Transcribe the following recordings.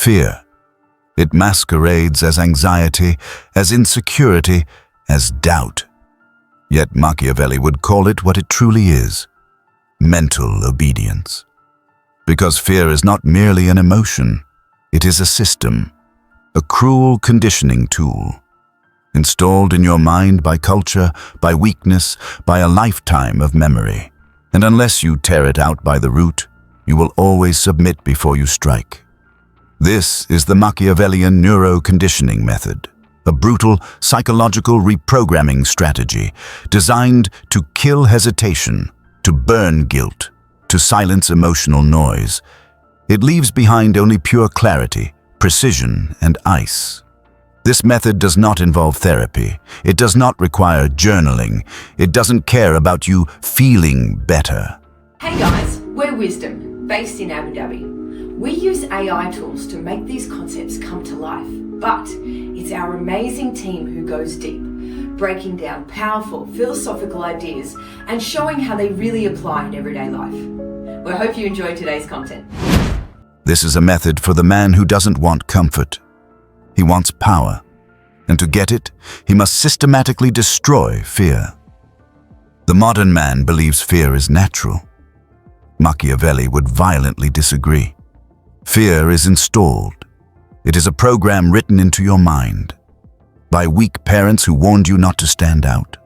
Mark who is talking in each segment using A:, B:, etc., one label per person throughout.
A: Fear. It masquerades as anxiety, as insecurity, as doubt. Yet Machiavelli would call it what it truly is: mental obedience. Because fear is not merely an emotion, it is a system, a cruel conditioning tool, installed in your mind by culture, by weakness, by a lifetime of memory. And unless you tear it out by the root, you will always submit before you strike. This is the Machiavellian neuro-conditioning method, a brutal psychological reprogramming strategy designed to kill hesitation, to burn guilt, to silence emotional noise. It leaves behind only pure clarity, precision, and ice. This method does not involve therapy. It does not require journaling. It doesn't care about you feeling better.
B: Hey guys, we're Wisdom, based in Abu Dhabi. We use AI tools to make these concepts come to life, but it's our amazing team who goes deep, breaking down powerful philosophical ideas and showing how they really apply in everyday life. We hope you enjoyed today's content.
A: This is a method for the man who doesn't want comfort. He wants power, and to get it, he must systematically destroy fear. The modern man believes fear is natural. Machiavelli would violently disagree. Fear is installed. It is a program written into your mind. By weak parents who warned you not to stand out.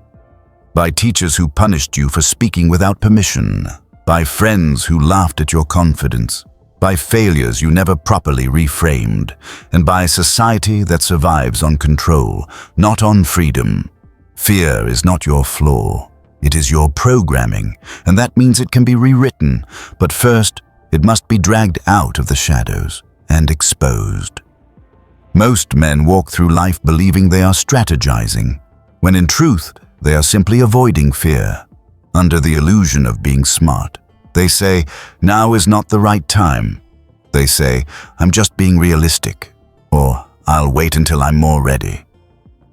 A: By teachers who punished you for speaking without permission. By friends who laughed at your confidence. By failures you never properly reframed, and by society that survives on control, not on freedom. Fear is not your flaw. It is your programming, and that means it can be rewritten, but first, it must be dragged out of the shadows and exposed. Most men walk through life believing they are strategizing, when in truth, they are simply avoiding fear, under the illusion of being smart. They say, now is not the right time. They say, I'm just being realistic, or I'll wait until I'm more ready.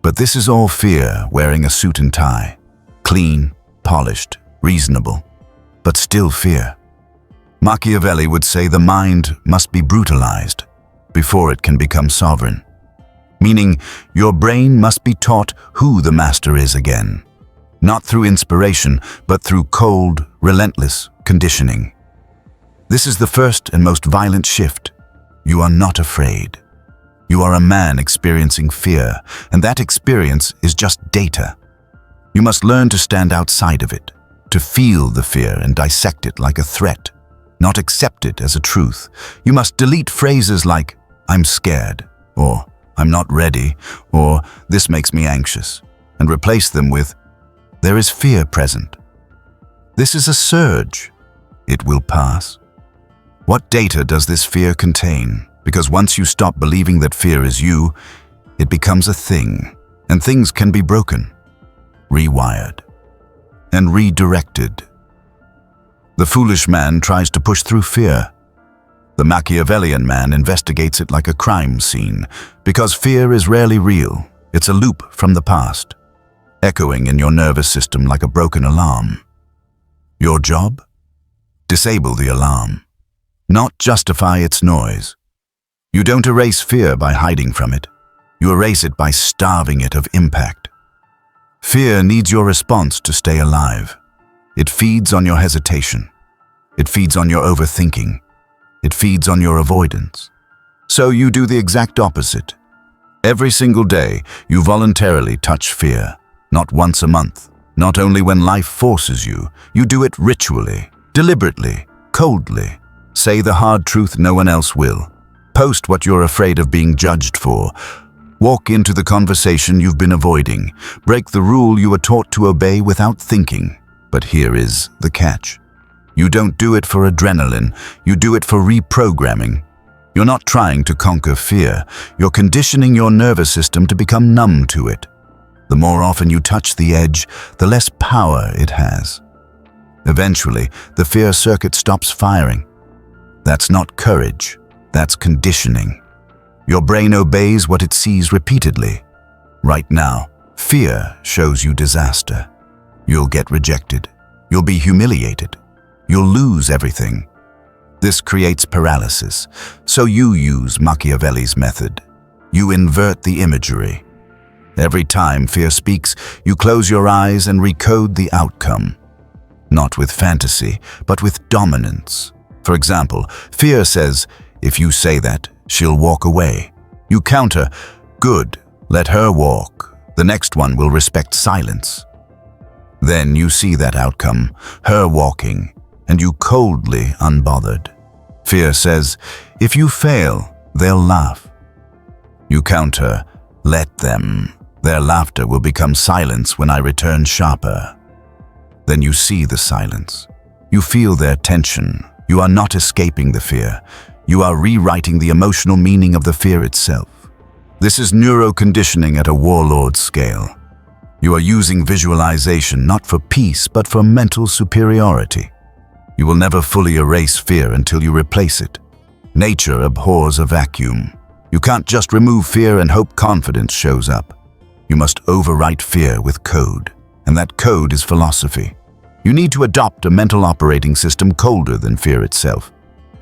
A: But this is all fear wearing a suit and tie, clean, polished, reasonable, but still fear. Machiavelli would say the mind must be brutalized before it can become sovereign, meaning your brain must be taught who the master is again, not through inspiration, but through cold, relentless conditioning. This is the first and most violent shift. You are not afraid. You are a man experiencing fear, and that experience is just data. You must learn to stand outside of it, to feel the fear and dissect it like a threat, not accept it as a truth. You must delete phrases like, I'm scared, or I'm not ready, or this makes me anxious, and replace them with, there is fear present. This is a surge. It will pass. What data does this fear contain? Because once you stop believing that fear is you, it becomes a thing, and things can be broken, rewired, and redirected. The foolish man tries to push through fear. The Machiavellian man investigates it like a crime scene, because fear is rarely real. It's a loop from the past, echoing in your nervous system like a broken alarm. Your job? Disable the alarm, not justify its noise. You don't erase fear by hiding from it. You erase it by starving it of impact. Fear needs your response to stay alive. It feeds on your hesitation. It feeds on your overthinking. It feeds on your avoidance. So you do the exact opposite. Every single day, you voluntarily touch fear. Not once a month. Not only when life forces you. You do it ritually, deliberately, coldly. Say the hard truth no one else will. Post what you're afraid of being judged for. Walk into the conversation you've been avoiding. Break the rule you were taught to obey without thinking. But here is the catch. You don't do it for adrenaline. You do it for reprogramming. You're not trying to conquer fear. You're conditioning your nervous system to become numb to it. The more often you touch the edge, the less power it has. Eventually, the fear circuit stops firing. That's not courage. That's conditioning. Your brain obeys what it sees repeatedly. Right now, fear shows you disaster. You'll get rejected. You'll be humiliated. You'll lose everything. This creates paralysis, so you use Machiavelli's method. You invert the imagery. Every time fear speaks, you close your eyes and recode the outcome. Not with fantasy, but with dominance. For example, fear says, if you say that, she'll walk away. You counter, good, let her walk. The next one will respect silence. Then you see that outcome, her walking, and you coldly unbothered. Fear says, if you fail, they'll laugh. You counter, let them. Their laughter will become silence when I return sharper. Then you see the silence. You feel their tension. You are not escaping the fear. You are rewriting the emotional meaning of the fear itself. This is neuroconditioning at a warlord scale. You are using visualization not for peace, but for mental superiority. You will never fully erase fear until you replace it. Nature abhors a vacuum. You can't just remove fear and hope confidence shows up. You must overwrite fear with code, and that code is philosophy. You need to adopt a mental operating system colder than fear itself.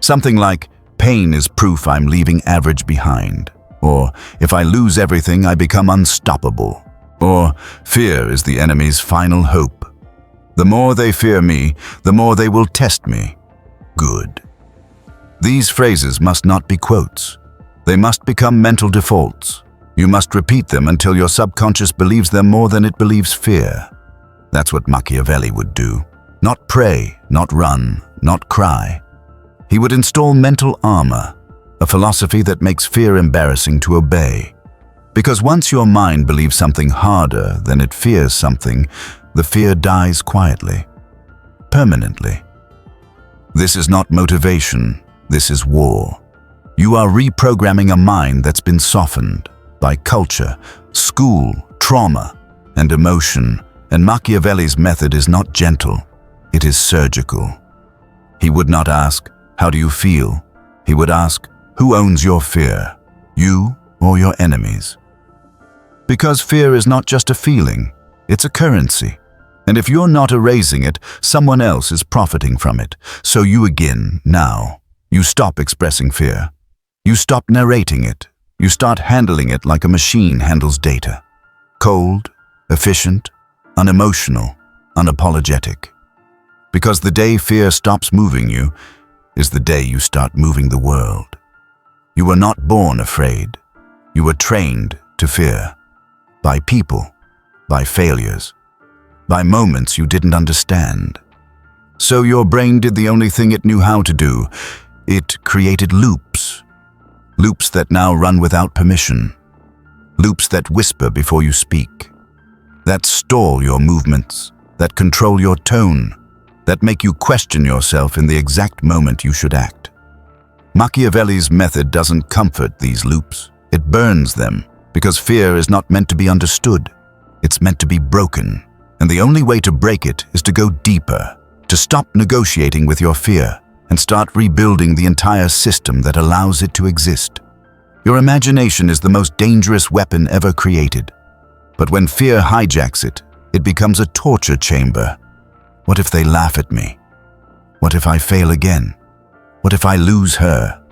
A: Something like, pain is proof I'm leaving average behind. Or, if I lose everything, I become unstoppable. Or, fear is the enemy's final hope. The more they fear me, the more they will test me. Good. These phrases must not be quotes. They must become mental defaults. You must repeat them until your subconscious believes them more than it believes fear. That's what Machiavelli would do. Not pray, not run, not cry. He would install mental armor, a philosophy that makes fear embarrassing to obey. Because once your mind believes something harder than it fears something, the fear dies quietly, permanently. This is not motivation, this is war. You are reprogramming a mind that's been softened by culture, school, trauma, and emotion, and Machiavelli's method is not gentle, it is surgical. He would not ask, how do you feel? He would ask, who owns your fear, you or your enemies? Because fear is not just a feeling, it's a currency. And if you're not erasing it, someone else is profiting from it. So you again, now. You stop expressing fear. You stop narrating it. You start handling it like a machine handles data. Cold, efficient, unemotional, unapologetic. Because the day fear stops moving you is the day you start moving the world. You were not born afraid. You were trained to fear. By people, by failures, by moments you didn't understand. So your brain did the only thing it knew how to do. It created loops. Loops that now run without permission. Loops that whisper before you speak. That stall your movements. That control your tone. That make you question yourself in the exact moment you should act. Machiavelli's method doesn't comfort these loops. It burns them, because fear is not meant to be understood. It's meant to be broken. And the only way to break it is to go deeper, to stop negotiating with your fear and start rebuilding the entire system that allows it to exist. Your imagination is the most dangerous weapon ever created. But when fear hijacks it, it becomes a torture chamber. What if they laugh at me? What if I fail again? What if I lose her?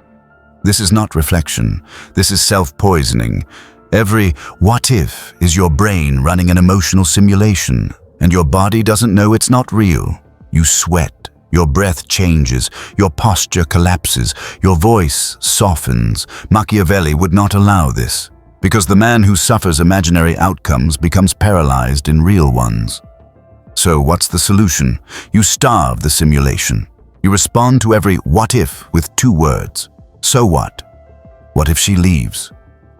A: This is not reflection. This is self-poisoning. Every what if is your brain running an emotional simulation, and your body doesn't know it's not real. You sweat, your breath changes, your posture collapses, your voice softens. Machiavelli would not allow this, because the man who suffers imaginary outcomes becomes paralyzed in real ones. So what's the solution? You starve the simulation. You respond to every what if with 2 words. So what? What if she leaves?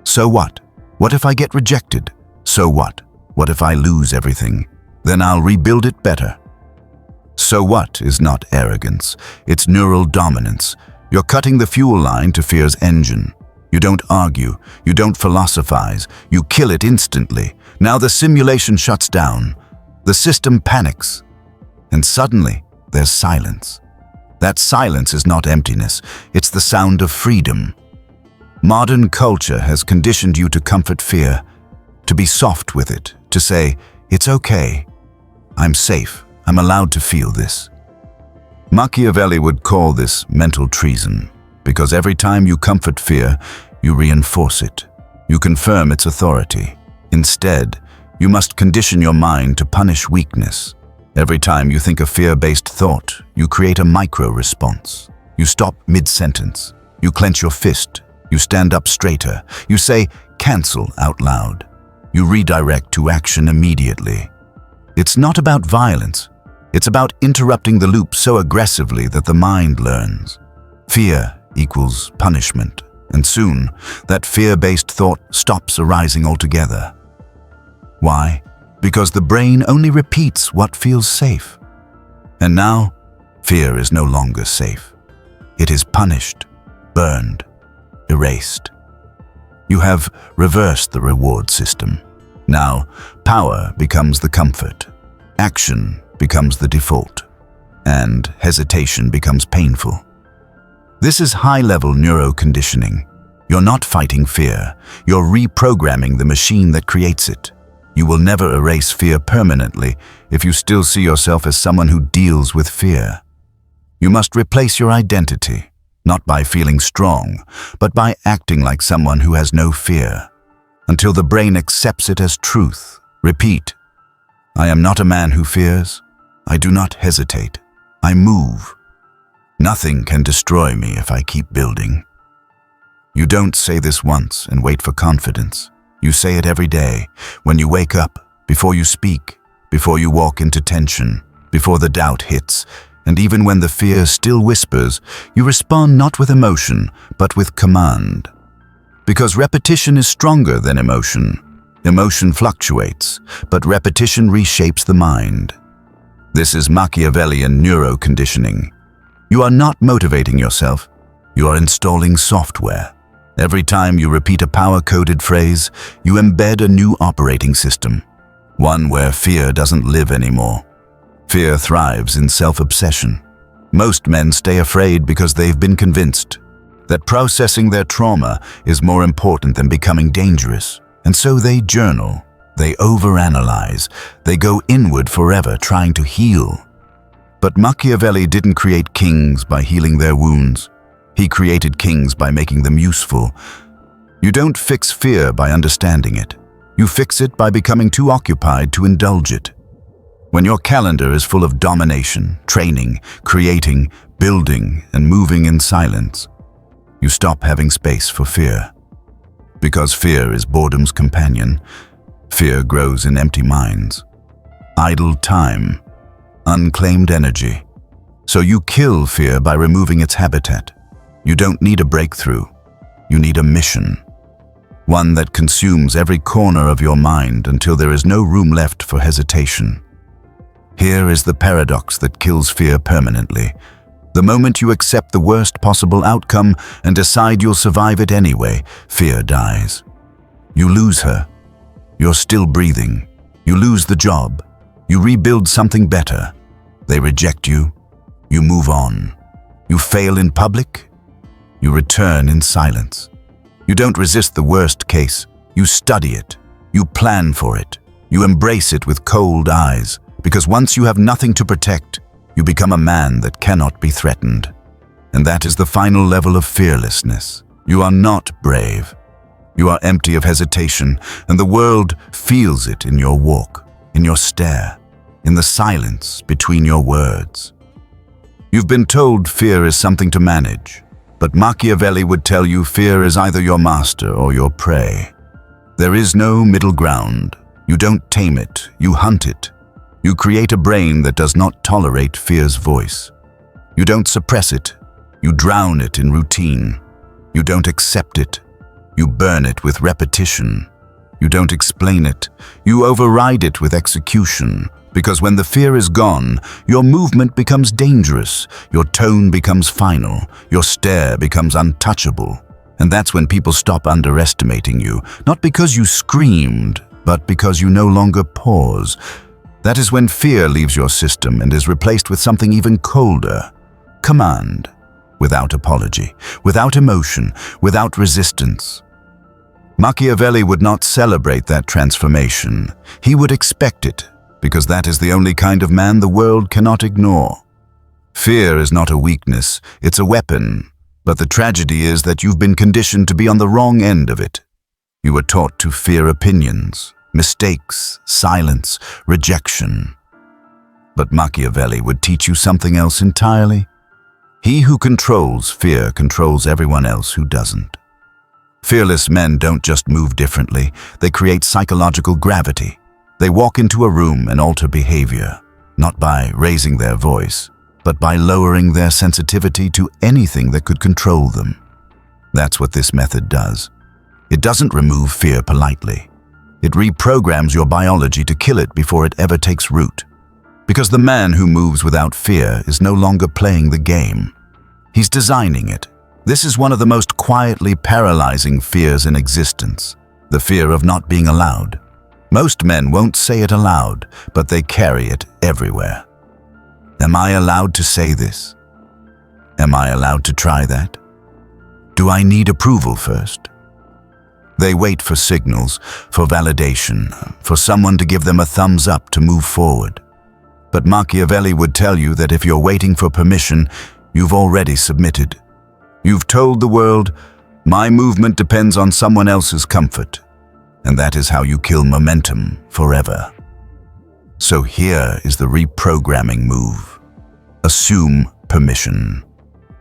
A: So what? What if I get rejected? So what? What if I lose everything? Then I'll rebuild it better. So what is not arrogance, it's neural dominance. You're cutting the fuel line to fear's engine. You don't argue, you don't philosophize, you kill it instantly. Now the simulation shuts down, the system panics, and suddenly there's silence. That silence is not emptiness, it's the sound of freedom. Modern culture has conditioned you to comfort fear, to be soft with it, to say, it's okay, I'm safe, I'm allowed to feel this. Machiavelli would call this mental treason, because every time you comfort fear, you reinforce it. You confirm its authority. Instead, you must condition your mind to punish weakness. Every time you think a fear-based thought, you create a micro-response. You stop mid-sentence. You clench your fist. You stand up straighter. You say, "Cancel," out loud. You redirect to action immediately. It's not about violence. It's about interrupting the loop so aggressively that the mind learns. Fear equals punishment, and soon, that fear-based thought stops arising altogether. Why? Because the brain only repeats what feels safe. And now, fear is no longer safe. It is punished, burned, erased. You have reversed the reward system. Now, power becomes the comfort. Action becomes the default, and hesitation becomes painful. This is high-level neuroconditioning. You're not fighting fear, you're reprogramming the machine that creates it. You will never erase fear permanently if you still see yourself as someone who deals with fear. You must replace your identity, not by feeling strong, but by acting like someone who has no fear, until the brain accepts it as truth. Repeat, "I am not a man who fears. I do not hesitate. I move. Nothing can destroy me if I keep building." You don't say this once and wait for confidence. You say it every day, when you wake up, before you speak, before you walk into tension, before the doubt hits, and even when the fear still whispers, you respond not with emotion, but with command. Because repetition is stronger than emotion. Emotion fluctuates, but repetition reshapes the mind. This is Machiavellian neuroconditioning. You are not motivating yourself, you are installing software. Every time you repeat a power-coded phrase, you embed a new operating system, one where fear doesn't live anymore. Fear thrives in self-obsession. Most men stay afraid because they've been convinced that processing their trauma is more important than becoming dangerous. And so they journal, they overanalyze, they go inward forever trying to heal. But Machiavelli didn't create kings by healing their wounds. He created kings by making them useful. You don't fix fear by understanding it. You fix it by becoming too occupied to indulge it. When your calendar is full of domination, training, creating, building, and moving in silence, you stop having space for fear. Because fear is boredom's companion, fear grows in empty minds. Idle time, unclaimed energy. So you kill fear by removing its habitat. You don't need a breakthrough. You need a mission. One that consumes every corner of your mind until there is no room left for hesitation. Here is the paradox that kills fear permanently. The moment you accept the worst possible outcome and decide you'll survive it anyway, fear dies. You lose her. You're still breathing. You lose the job. You rebuild something better. They reject you. You move on. You fail in public. You return in silence. You don't resist the worst case. You study it. You plan for it. You embrace it with cold eyes, because once you have nothing to protect, you become a man that cannot be threatened. And that is the final level of fearlessness. You are not brave. You are empty of hesitation, and the world feels it in your walk, in your stare, in the silence between your words. You've been told fear is something to manage, but Machiavelli would tell you fear is either your master or your prey. There is no middle ground. You don't tame it, you hunt it. You create a brain that does not tolerate fear's voice. You don't suppress it, you drown it in routine. You don't accept it, you burn it with repetition. You don't explain it, you override it with execution. Because when the fear is gone, your movement becomes dangerous, your tone becomes final, your stare becomes untouchable. And that's when people stop underestimating you, not because you screamed, but because you no longer pause. That is when fear leaves your system and is replaced with something even colder. Command, without apology, without emotion, without resistance. Machiavelli would not celebrate that transformation. He would expect it, because that is the only kind of man the world cannot ignore. Fear is not a weakness, it's a weapon. But the tragedy is that you've been conditioned to be on the wrong end of it. You were taught to fear opinions, mistakes, silence, rejection. But Machiavelli would teach you something else entirely. He who controls fear controls everyone else who doesn't. Fearless men don't just move differently, they create psychological gravity. They walk into a room and alter behavior, not by raising their voice, but by lowering their sensitivity to anything that could control them. That's what this method does. It doesn't remove fear politely. It reprograms your biology to kill it before it ever takes root. Because the man who moves without fear is no longer playing the game. He's designing it. This is one of the most quietly paralyzing fears in existence, the fear of not being allowed. Most men won't say it aloud, but they carry it everywhere. Am I allowed to say this? Am I allowed to try that? Do I need approval first? They wait for signals, for validation, for someone to give them a thumbs up to move forward. But Machiavelli would tell you that if you're waiting for permission, you've already submitted. You've told the world, my movement depends on someone else's comfort. And that is how you kill momentum forever. So here is the reprogramming move. Assume permission.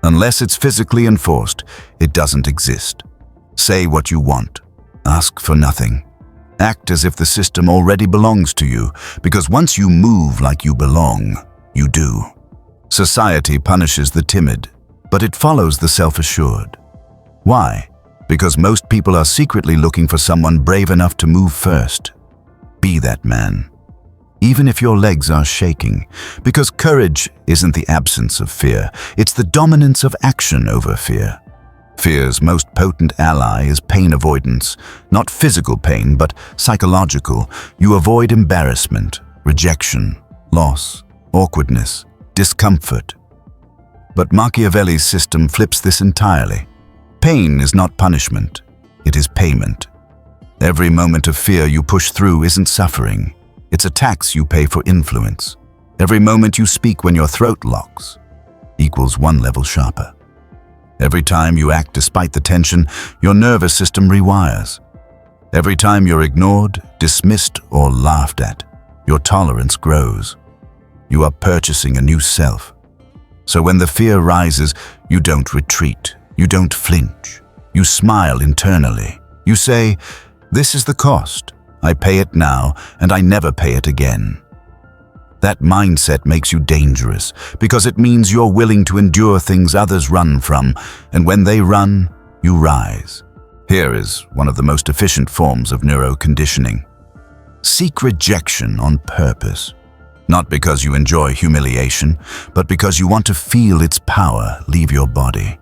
A: Unless it's physically enforced, it doesn't exist. Say what you want. Ask for nothing. Act as if the system already belongs to you, because once you move like you belong, you do. Society punishes the timid, but it follows the self-assured. Why? Because most people are secretly looking for someone brave enough to move first. Be that man. Even if your legs are shaking, because courage isn't the absence of fear, it's the dominance of action over fear. Fear's most potent ally is pain avoidance, not physical pain, but psychological. You avoid embarrassment, rejection, loss, awkwardness, discomfort. But Machiavelli's system flips this entirely. Pain is not punishment, it is payment. Every moment of fear you push through isn't suffering, it's a tax you pay for influence. Every moment you speak when your throat locks equals one level sharper. Every time you act despite the tension, your nervous system rewires. Every time you're ignored, dismissed, or laughed at, your tolerance grows. You are purchasing a new self. So when the fear rises, you don't retreat, you don't flinch. You smile internally. You say, this is the cost. I pay it now, and I never pay it again. That mindset makes you dangerous because it means you're willing to endure things others run from, and when they run, you rise. Here is one of the most efficient forms of neuro conditioning. Seek rejection on purpose, not because you enjoy humiliation, but because you want to feel its power leave your body.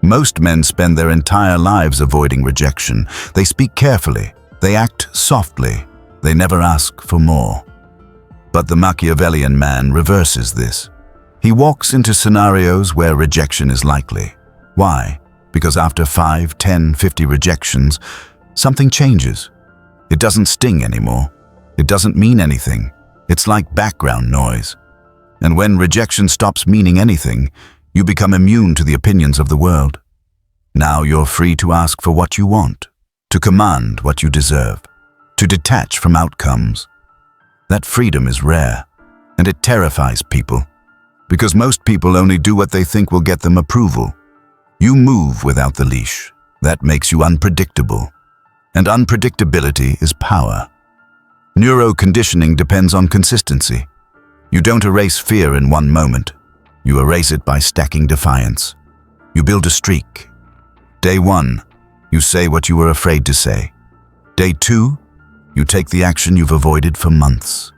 A: Most men spend their entire lives avoiding rejection. They speak carefully, they act softly, they never ask for more. But the Machiavellian man reverses this. He walks into scenarios where rejection is likely. Why? Because after 5, 10, 50 rejections, something changes. It doesn't sting anymore. It doesn't mean anything. It's like background noise. And when rejection stops meaning anything, you become immune to the opinions of the world. Now you're free to ask for what you want, to command what you deserve, to detach from outcomes. That freedom is rare, and it terrifies people, because most people only do what they think will get them approval. You move without the leash. That makes you unpredictable, and unpredictability is power. Neuroconditioning depends on consistency. You don't erase fear in one moment. You erase it by stacking defiance. You build a streak. Day 1, you say what you were afraid to say. Day 2, you take the action you've avoided for months.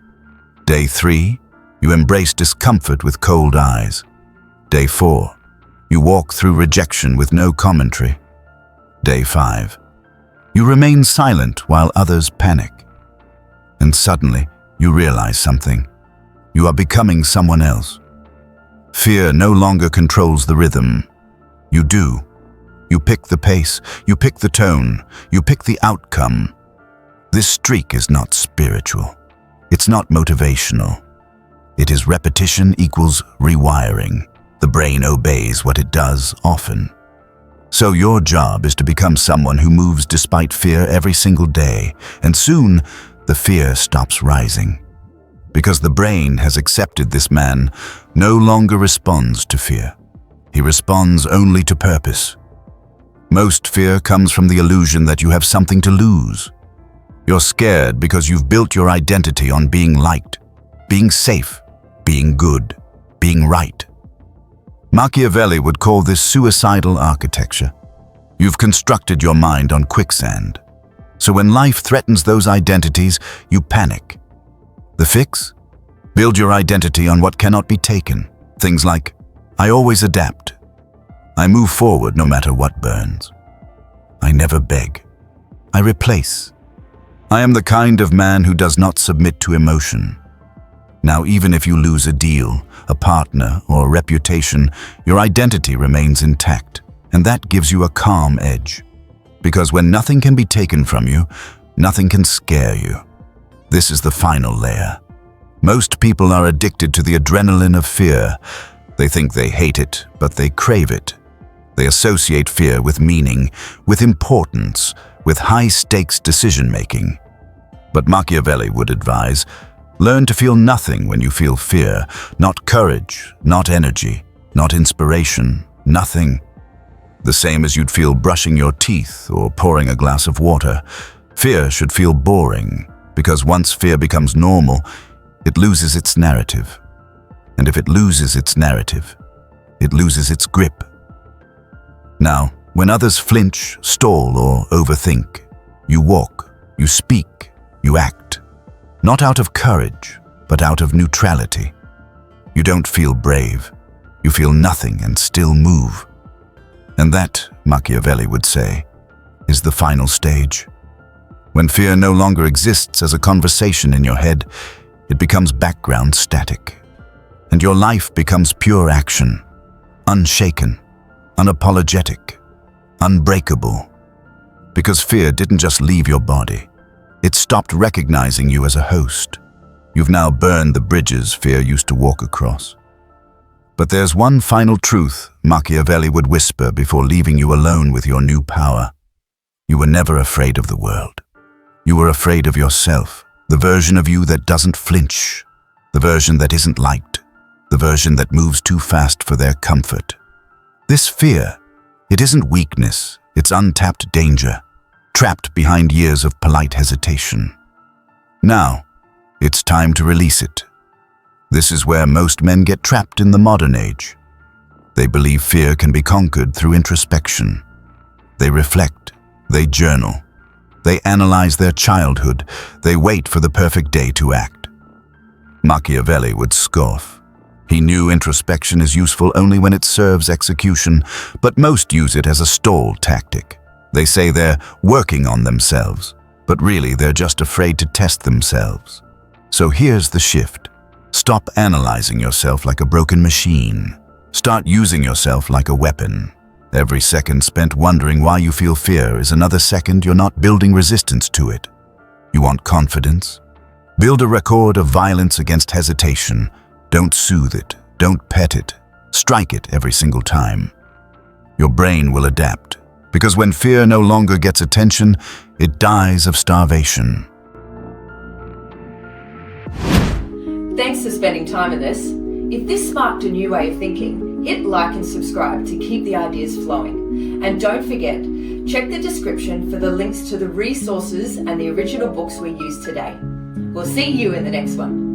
A: Day 3, you embrace discomfort with cold eyes. Day 4, you walk through rejection with no commentary. Day 5, you remain silent while others panic. And suddenly, you realize something. You are becoming someone else. Fear no longer controls the rhythm. You do. You pick the pace, you pick the tone, you pick the outcome. This streak is not spiritual. It's not motivational. It is repetition equals rewiring. The brain obeys what it does often. So your job is to become someone who moves despite fear every single day, and soon the fear stops rising. Because the brain has accepted this man no longer responds to fear. He responds only to purpose. Most fear comes from the illusion that you have something to lose. You're scared because you've built your identity on being liked, being safe, being good, being right. Machiavelli would call this suicidal architecture. You've constructed your mind on quicksand. So when life threatens those identities, you panic. The fix? Build your identity on what cannot be taken. Things like, I always adapt. I move forward no matter what burns. I never beg. I replace. I am the kind of man who does not submit to emotion. Now, even if you lose a deal, a partner, or a reputation, your identity remains intact, and that gives you a calm edge. Because when nothing can be taken from you, nothing can scare you. This is the final layer. Most people are addicted to the adrenaline of fear. They think they hate it, but they crave it. They associate fear with meaning, with importance, with high-stakes decision-making. But Machiavelli would advise, learn to feel nothing when you feel fear, not courage, not energy, not inspiration, nothing. The same as you'd feel brushing your teeth or pouring a glass of water. Fear should feel boring, because once fear becomes normal, it loses its narrative. And if it loses its narrative, it loses its grip. Now, when others flinch, stall, or overthink, you walk, you speak, you act. Not out of courage, but out of neutrality. You don't feel brave. You feel nothing and still move. And that, Machiavelli would say, is the final stage. When fear no longer exists as a conversation in your head, it becomes background static. And your life becomes pure action, unshaken, unapologetic, unbreakable. Because fear didn't just leave your body. It stopped recognizing you as a host. You've now burned the bridges fear used to walk across. But there's one final truth Machiavelli would whisper before leaving you alone with your new power. You were never afraid of the world. You were afraid of yourself, the version of you that doesn't flinch, the version that isn't liked, the version that moves too fast for their comfort. This fear, it isn't weakness, it's untapped danger, trapped behind years of polite hesitation. Now, it's time to release it. This is where most men get trapped in the modern age. They believe fear can be conquered through introspection. They reflect, they journal, they analyze their childhood, they wait for the perfect day to act. Machiavelli would scoff. He knew introspection is useful only when it serves execution, but most use it as a stall tactic. They say they're working on themselves, but really they're just afraid to test themselves. So here's the shift. Stop analyzing yourself like a broken machine. Start using yourself like a weapon. Every second spent wondering why you feel fear is another second you're not building resistance to it. You want confidence? Build a record of violence against hesitation. Don't soothe it. Don't pet it. Strike it every single time. Your brain will adapt, because when fear no longer gets attention, it dies of starvation.
B: Thanks for spending time with us. If this sparked a new way of thinking, hit like and subscribe to keep the ideas flowing. And don't forget, check the description for the links to the resources and the original books we used today. We'll see you in the next one.